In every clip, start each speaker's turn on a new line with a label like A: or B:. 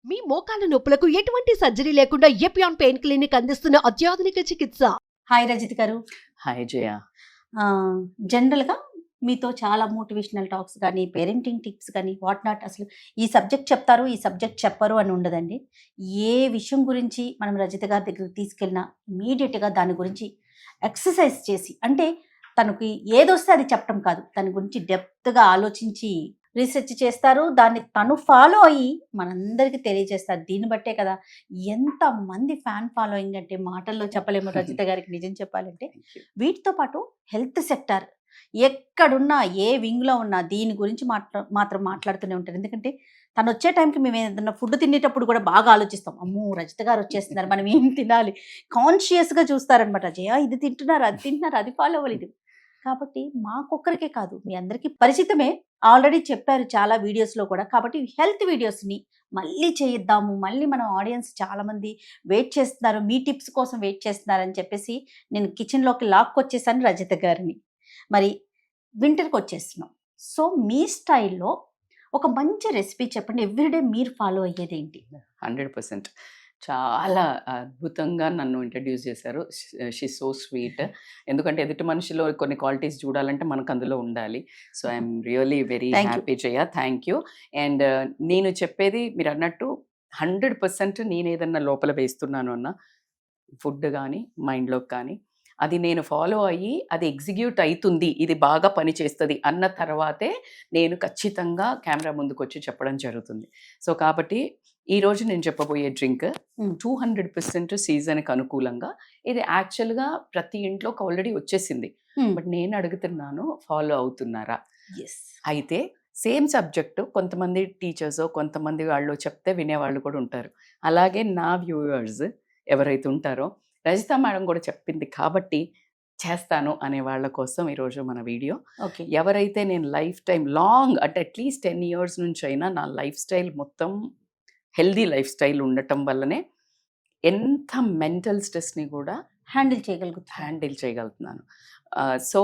A: మీ మోకాల నొప్పులకు ఎటువంటి సర్జరీ లేకుండా ఎపియాన్ పెయిన్ క్లినిక్ అందిస్తున్న అత్యాధునిక చికిత్స.
B: హాయ్ రజిత్ గారు.
C: హాయ్ జయ.
B: జనరల్గా మీతో చాలా మోటివేషనల్ టాక్స్ కానీ పేరెంటింగ్ టిప్స్ కానీ వాట్ నాట్, అసలు ఈ సబ్జెక్ట్ చెప్తారు ఈ సబ్జెక్ట్ చెప్పరు అని ఉండదండి. ఏ విషయం గురించి మనం రజిత గారి దగ్గరికి తీసుకెళ్ళినా ఇమీడియట్గా దాని గురించి ఎక్సర్సైజ్ చేసి, అంటే తనకి ఏదొస్తే అది చెప్పడం కాదు, దాని గురించి డెప్త్గా ఆలోచించి రీసెర్చ్ చేస్తారు. దాన్ని తను ఫాలో అయ్యి మనందరికీ తెలియజేస్తారు. దీన్ని బట్టే కదా ఎంతమంది ఫ్యాన్ ఫాలోయింగ్ అంటే మాటల్లో చెప్పలేము రజిత గారికి. నిజం చెప్పాలంటే వీటితో పాటు హెల్త్ సెక్టార్ ఎక్కడున్నా ఏ వింగ్లో ఉన్నా దీని గురించి మాత్రం మాట్లాడుతూనే ఉంటారు. ఎందుకంటే తను వచ్చే టైంకి మేము ఏదైనా ఫుడ్ తినేటప్పుడు కూడా బాగా ఆలోచిస్తాం. అమ్మో రజిత గారు వచ్చేస్తున్నారు, మనం ఏం తినాలి, కాన్షియస్గా చూస్తారనమాట. జయ ఇది తింటున్నారు, అది తింటున్నారు, అది ఫాలో అవ్వాలి. ఇది కాబట్టి మాకొక్కరికే కాదు మీ అందరికీ పరిచితమే, ఆల్రెడీ చెప్పారు చాలా వీడియోస్లో కూడా. కాబట్టి హెల్త్ వీడియోస్ని మళ్ళీ చేయిద్దాము, మళ్ళీ మన ఆడియన్స్ చాలామంది వెయిట్ చేస్తున్నారు, మీ టిప్స్ కోసం వెయిట్ చేస్తున్నారు అని చెప్పేసి నేను కిచెన్లోకి లాక్కొచ్చేసాను రజిత గారిని. మరి వింటర్కి వచ్చేస్తున్నాం. సో మీ స్టైల్లో ఒక మంచి రెసిపీ చెప్పండి, ఎవ్రీడే మీరు ఫాలో అయ్యేది ఏంటి?
C: 100% చాలా అద్భుతంగా నన్ను ఇంట్రడ్యూస్ చేశారు. She so sweet. ఎందుకంటే ఎదుటి మనిషిలో కొన్ని క్వాలిటీస్ చూడాలంటే మనకు అందులో ఉండాలి. So I'm really very happy Jaya. Thank you. And నేను చెప్పేది మీరు అన్నట్టు 100% నేను ఏదన్నా లోపల వేస్తున్నాను అన్న ఫుడ్ కానీ మైండ్లోకి కానీ అది నేను ఫాలో అయ్యి అది ఎగ్జిక్యూట్ అవుతుంది, ఇది బాగా పనిచేస్తుంది అన్న తర్వాతే నేను ఖచ్చితంగా కెమెరా ముందుకు వచ్చి చెప్పడం జరుగుతుంది. సో కాబట్టి ఈరోజు నేను చెప్పబోయే డ్రింక్ 200% సీజన్కి అనుకూలంగా, ఇది యాక్చువల్గా ప్రతి ఇంట్లోకి ఆల్రెడీ వచ్చేసింది. బట్ నేను అడుగుతున్నాను, ఫాలో అవుతున్నారా? అయితే సేమ్ సబ్జెక్టు కొంతమంది టీచర్స్ కొంతమంది వాళ్ళు చెప్తే వినేవాళ్ళు కూడా ఉంటారు. అలాగే నా వ్యూవర్స్ ఎవరైతే ఉంటారో రజిత మేడం కూడా చెప్పింది కాబట్టి చేస్తాను అనే వాళ్ళ కోసం ఈరోజు మన వీడియో. ఎవరైతే నేను లైఫ్ టైం లాంగ్ అంటే అట్లీస్ట్ 10 years నుంచి అయినా నా లైఫ్ స్టైల్ మొత్తం హెల్దీ లైఫ్ స్టైల్ ఉండటం వల్లనే ఎంత మెంటల్ స్ట్రెస్ని కూడా
B: హ్యాండిల్
C: చేయగలుగుతున్నాను. సో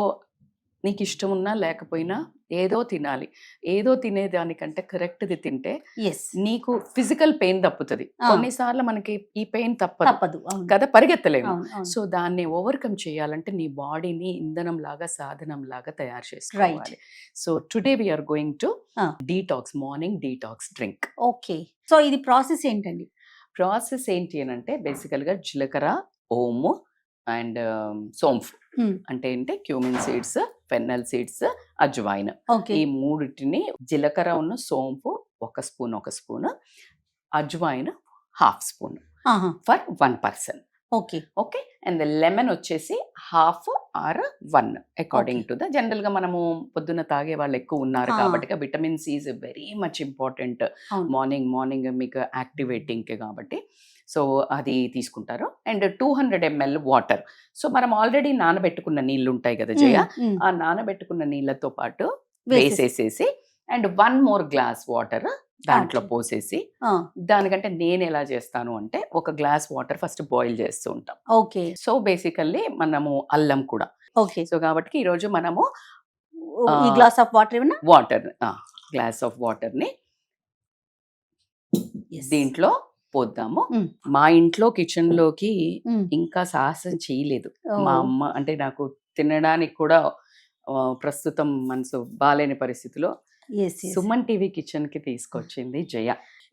C: నీకు ఇష్టం ఉన్నా లేకపోయినా ఏదో తినాలి, ఏదో తినేదానికంటే కరెక్ట్ది తింటే నీకు ఫిజికల్ పెయిన్ తప్పుతుంది. కొన్నిసార్లు మనకి ఈ పెయిన్ తప్పదు కదా, పరిగెత్తలేము. సో దాన్ని ఓవర్కమ్ చేయాలంటే నీ బాడీని ఇంధనం లాగా సాధనం లాగా తయారు చేసుకోవాలి. So today we're going to detox, morning detox drink.
B: Okay, so ఇది ప్రాసెస్ ఏంటండి?
C: ప్రాసెస్ ఏంటి అని అంటే బేసికల్గా జీలకర్ర, ఓము అండ్ సోంఫ్ అంటే ఏంటి cumin seeds, fennel seeds, ajwain, ఈ మూడిటిని జీలకర్ర ఉన్న సోంపు 1 spoon, ajwain 1/2 spoon for 1 person.
B: Okay.
C: And lemon వచ్చేసి 1/2 or 1 అకార్డింగ్ టు ద. జనరల్గా మనము పొద్దున్న తాగే వాళ్ళు ఎక్కువ ఉన్నారు కాబట్టి vitamin C is very much important morning మీకు యాక్టివేటింగ్కి కాబట్టి. సో అది తీసుకుంటారు. And 200 ml water. సో మనం ఆల్రెడీ నానబెట్టుకున్న నీళ్ళు ఉంటాయి కదా జయ, ఆ నానబెట్టుకున్న నీళ్ళతో పాటు వేసేసేసి అండ్ 1 more glass వాటర్ దాంట్లో పోసేసి, దానికంటే నేను ఎలా చేస్తాను అంటే 1 glass వాటర్ ఫస్ట్ బాయిల్ చేస్తూ ఉంటాం.
B: ఓకే.
C: సో బేసికల్లీ మనము అల్లం కూడా.
B: ఓకే.
C: సో కాబట్టి ఈరోజు మనము
B: గ్లాస్ ఆఫ్
C: గ్లాస్ ఆఫ్ వాటర్ని దీంట్లో పోద్దాము. మా ఇంట్లో కిచెన్ లోకి ఇంకా సాహసం చేయలేదు మా అమ్మ. అంటే నాకు తినడానికి కూడా ప్రస్తుతం మనసు బాలేని పరిస్థితిలో సుమన్ టీవీ కిచెన్ కి తీసుకొచ్చింది జయ.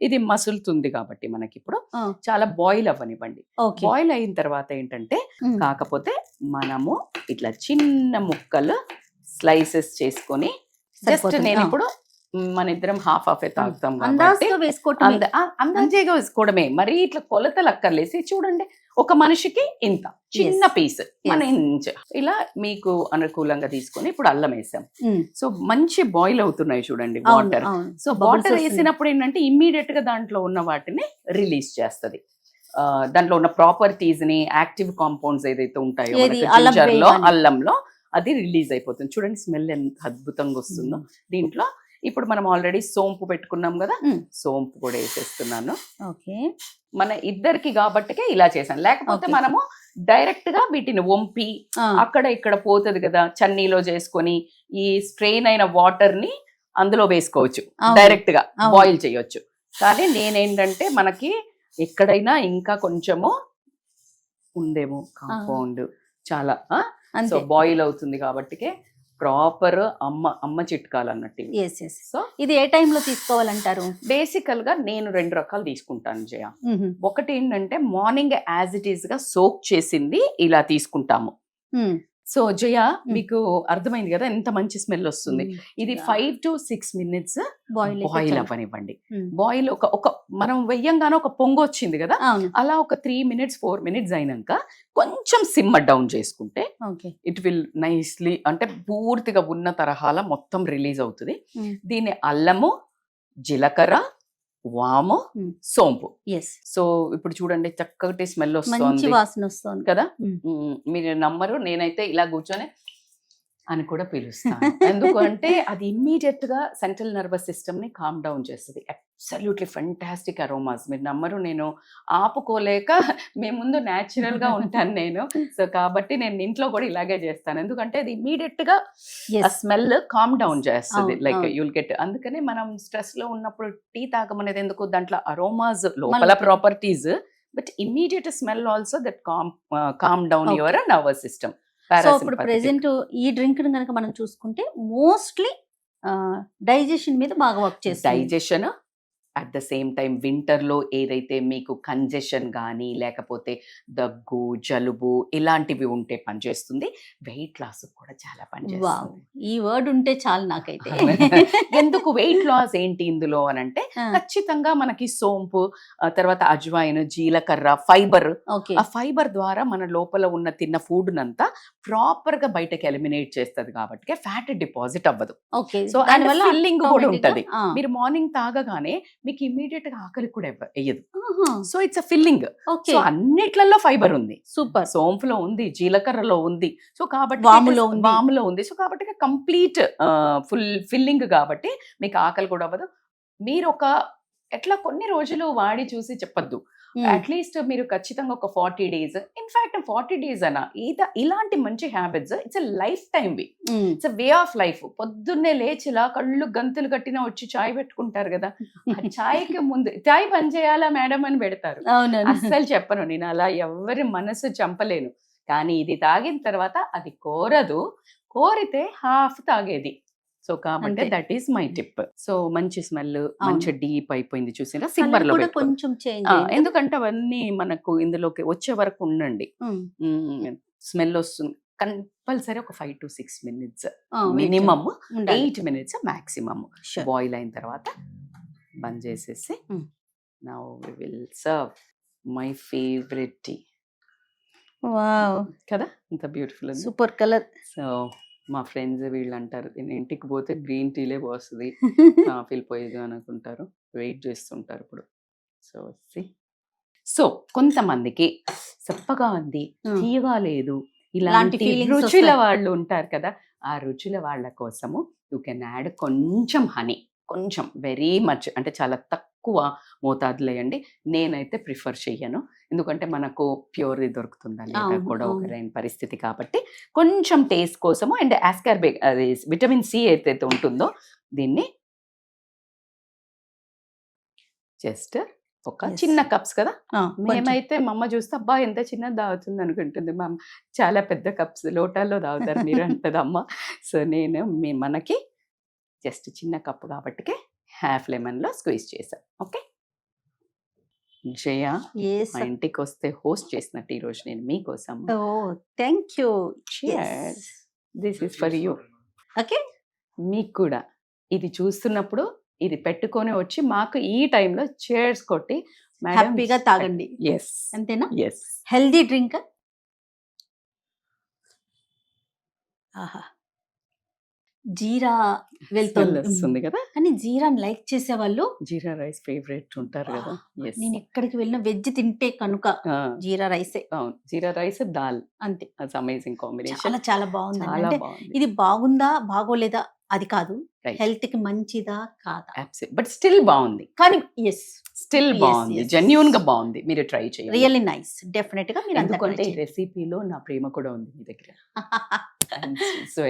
C: ఇది మసులుతుంది కాబట్టి మనకి ఇప్పుడు చాలా బాయిల్ అవ్వనివ్వండి. బాయిల్ అయిన తర్వాత ఏంటంటే కాకపోతే మనము ఇట్లా చిన్న ముక్కలు స్లైసెస్ చేసుకొని, జస్ట్ నేను ఇప్పుడు మన ఇద్దరం హాఫ్ తాగుతాం అందాజేగా వేసుకోవడమే, మరి ఇట్లా కొలతలు అక్కర్లేసి. చూడండి, ఒక మనిషికి ఇంత చిన్న పీస్ మన ఇంచ్ ఇలా మీకు అనుకూలంగా తీసుకొని ఇప్పుడు అల్లం వేసాం. సో మంచి బాయిల్ అవుతున్నాయి చూడండి వాటర్. సో వాటర్ వేసినప్పుడు ఏంటంటే ఇమ్మీడియట్ గా దాంట్లో ఉన్న వాటిని రిలీజ్ చేస్తుంది. దాంట్లో ఉన్న ప్రాపర్టీస్ ని, యాక్టివ్ కాంపౌండ్స్ ఏదైతే ఉంటాయో అల్లంలో అది రిలీజ్ అయిపోతుంది. చూడండి స్మెల్ ఎంత అద్భుతంగా వస్తుందో. దీంట్లో ఇప్పుడు మనం ఆల్రెడీ సోంపు పెట్టుకున్నాం కదా, సోంపు కూడా వేసేస్తున్నాను. మన ఇద్దరికి కాబట్టికే ఇలా చేశాను. లేకపోతే మనము డైరెక్ట్ గా వీటిని వంపి అక్కడ ఇక్కడ పోతుంది కదా, చన్నీలో చేసుకొని ఈ స్ట్రెయిన్ అయిన వాటర్ ని అందులో వేసుకోవచ్చు, డైరెక్ట్ గా బాయిల్ చేయొచ్చు. కానీ నేనేంటంటే మనకి ఎక్కడైనా ఇంకా కొంచెము ఉందేమో కాంపౌండ్ చాలా సో
B: అంతే.
C: బాయిల్ అవుతుంది కాబట్టి ప్రాపర్ అమ్మ చిట్కాలు అన్నట్టు ఇవి.
B: Yes yes.
C: సో
B: ఇది ఏ టైంలో తీసుకోవాలంటారు?
C: బేసికల్ గా నేను 2 రకాలు తీసుకుంటాను జయ. ఒకటి ఏంటంటే మార్నింగ్ యాజ్ ఇట్ ఈస్ గా సోక్ చేసింది ఇలా తీసుకుంటాము. సో జయ మీకు అర్థమైంది కదా ఎంత మంచి స్మెల్ వస్తుంది. ఇది 5 to 6 minutes బాయిల్ అవ్వనివ్వండి. బాయిల్ ఒక మనం వెయ్యంగానే ఒక పొంగు వచ్చింది కదా, అలా ఒక 3 minutes 4 minutes అయినాక కొంచెం సిమ్మర్ డౌన్ చేసుకుంటే ఇట్ విల్ నైస్లీ అంటే పూర్తిగా ఉన్న తరహాల మొత్తం రిలీజ్ అవుతుంది. దీన్ని అల్లము, జీలకర్ర, వాము, సోంపు. సో ఇప్పుడు చూడండి చక్కటి స్మెల్ వస్తుంది,
B: వాసన వస్తుంది
C: కదా. మీరు నమ్మరు, నేనైతే ఇలా కూర్చొని అని కూడా పిలుస్తాను. ఎందుకంటే అది ఇమ్మీడియట్ గా సెంట్రల్ నర్వస్ సిస్టమ్ ని కామ్ డౌన్ చేస్తుంది. Absolutely fantastic aromas. మీరు నమ్మరు, నేను ఆపుకోలేక మీ ముందు న్యాచురల్ గా ఉంటాను నేను. సో కాబట్టి నేను ఇంట్లో కూడా ఇలాగే చేస్తాను, ఎందుకంటే అది ఇమ్మీడియట్ గా స్మెల్ కామ్ డౌన్ చేస్తుంది. Like you'll get. అందుకని మనం స్ట్రెస్ లో ఉన్నప్పుడు టీ తాగమనేది ఎందుకు, దాంట్లో అరోమాస్ లోపల properties, but immediate smell also that calm down your nervous system.
B: So ఇప్పుడు ప్రెసెంట్ ఈ డ్రింక్ కనుక మనం చూసుకుంటే మోస్ట్లీ డైజెషన్ మీద బాగా వర్క్ చేస్తుంది.
C: Digestion at the same time వింటర్లో ఏదైతే మీకు కంజెషన్ కానీ లేకపోతే దగ్గు, జలుబు ఇలాంటివి ఉంటే పనిచేస్తుంది. వెయిట్ లాస్ కూడా చాలా పనిచేస్తుంది.
B: ఈ వర్డ్ ఉంటే చాలు నాకైతే.
C: ఎందుకు వెయిట్ లాస్ ఏంటి ఇందులో అని అంటే ఖచ్చితంగా మనకి సోంపు, తర్వాత అజ్వైన్, జీలకర్ర, ఫైబర్. ఆ ఫైబర్ ద్వారా మన లోపల ఉన్న తిన్న ఫుడ్ నంతా ప్రాపర్ గా బయటకి ఎలిమినేట్ చేస్తుంది కాబట్టి ఫ్యాట్ డిపాజిట్ అవ్వదు. సో దానివల్ల ఫిల్లింగ్ కూడా ఉంటది. మీరు మార్నింగ్ తాగగానే మీకు ఇమీడియట్ గా ఆకలి కూడా వేయదు. So it's a filling. So అన్నిట్లలో ఫైబర్ ఉంది.
B: సూపర్.
C: సోంపులో ఉంది, జీలకర్రలో ఉంది, సో కాబట్టి వాములో ఉంది. సో కాబట్టి కంప్లీట్ ఫుల్ ఫిల్లింగ్ కాబట్టి మీకు ఆకలి కూడా అవ్వదు. మీరు ఒక ఎట్లా కొన్ని రోజులు వాడి చూసి చెప్పద్దు, అట్లీస్ట్ మీరు ఖచ్చితంగా ఒక 40 days, ఇన్ఫాక్ట్ 40 days అన్నా ఇలాంటి మంచి habits it's a lifetime వి, it's a way of life. పొద్దున్నే లేచిలా కళ్ళు గంతులు కట్టినా వచ్చి చాయ్ పెట్టుకుంటారు కదా, ఆ చాయ్కి ముందు చాయ్ పని చేయాలా మేడం అని పెడతారు. అస్సలు చెప్పను నేను, అలా ఎవరి మనసు చంపలేను. కానీ ఇది తాగిన తర్వాత అది కోరదు, కోరితే హాఫ్ తాగేది. సో కాబట్టి that is my tip. So మంచి స్మెల్, మంచి డీప్ అయిపోయింది చూసినా సిమ్మర్ లో
B: కొంచెం
C: ఎందుకంటే అవన్నీ మనకు ఇందులోకి వచ్చే వరకు ఉండండి. స్మెల్ వస్తుంది కంపల్సరీ ఒక 5 to 6 minutes minimum, 8 minutes maximum boil అయిన తర్వాత బంద్ చేసేసి now we will serve my favourite tea.
B: Wow
C: కదా, ఇంత బ్యూటిఫుల్,
B: సూపర్ కలర్. సో
C: మా ఫ్రెండ్స్ వీళ్ళు అంటారు నేను ఇంటికి పోతే గ్రీన్ టీలే పోస్తుంది, కాఫీలు పోయేది అనుకుంటారు, వెయిట్ చేస్తుంటారు ఇప్పుడు. సో కొంతమందికి చప్పగా ఉంది, తీయగా లేదు, ఇలాంటి రుచుల వాళ్ళు ఉంటారు కదా, ఆ రుచుల వాళ్ళ కోసము యూ కెన్ యాడ్ కొంచెం హనీ, కొంచెం వెరీ మచ్ అంటే చాలా తక్కువ మోతాదులో వేయండి. నేనైతే ప్రిఫర్ చెయ్యను, ఎందుకంటే మనకు ప్యూర్ది దొరుకుతుందా లేదా కూడా ఒక లేని పరిస్థితి కాబట్టి కొంచెం టేస్ట్ కోసము. అండ్ ఆస్కార్బిక్ అది విటమిన్ సి అయితే ఉంటుందో దీన్ని జస్ట్ ఒక చిన్న కప్స్ కదా, మేమైతే మా అమ్మ చూస్తే అబ్బా ఎంత చిన్నది తాగుతుంది అనుకుంటుంది, మా చాలా పెద్ద కప్స్ లోటాల్లో తాగుతారు మీరు అంటది అమ్మ. సో నేను మనకి జస్ట్ చిన్న కప్పు కాబట్టి హాఫ్ లెమన్ లో స్క్వీజ్ చేశాను. ఓకే జయ, మా ఇంటికి వస్తే హోస్ట్ చేసినట్టు ఈ రోజు నేను మీకోసం.
B: Thank you.
C: This is for you.
B: Okay,
C: మీకు కూడా ఇది చూస్తున్నప్పుడు ఇది పెట్టుకొని వచ్చి మాకు ఈ టైంలో చేర్స్ కొట్టి
B: హ్యాపీగా తాగండి.
C: ఎస్,
B: అంతేనా?
C: Yes,
B: healthy drink. ఆహా, జీరా
C: వెళ్తుంది కదా,
B: కానీ జీరాని లైక్ చేసే వాళ్ళు
C: జీరా రైస్ ఫేవరెట్ ఉంటారు కదా.
B: నేను ఎక్కడికి వెళ్ళిన వెజ్ తింటే కనుక జీరా రైసే.
C: అవును, జీరా రైస్ దాల్,
B: అంతే.
C: అట్స్ అమేజింగ్ కాంబినేషన్.
B: చాలా చాలా బాగుంది. అంటే ఇది బాగుందా బాగోలేదా అది కాదు, హెల్త్ కి మంచిదా కాదా,
C: బట్ స్టిల్ బాగుంది.
B: కానీ ఎస్,
C: స్టిల్ బాగుంది, జెన్యూన్ గా బాగుంది. మీరు ట్రై చేయండి,
B: రియల్లీ నైస్. డెఫినెట్ గా మీరు
C: ఎందుకంటే ఈ రెసిపీలో నా ప్రేమ కూడా ఉంది మీ దగ్గర. సో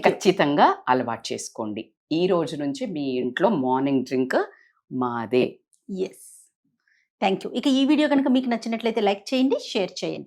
C: ఖచ్చితంగా అలవాటు చేసుకోండి. ఈ రోజు నుంచి మీ ఇంట్లో మార్నింగ్ డ్రింక్ మాదే.
B: ఎస్. Thank you. ఇక ఈ వీడియో కనుక మీకు నచ్చినట్లయితే లైక్ చేయండి, షేర్ చేయండి.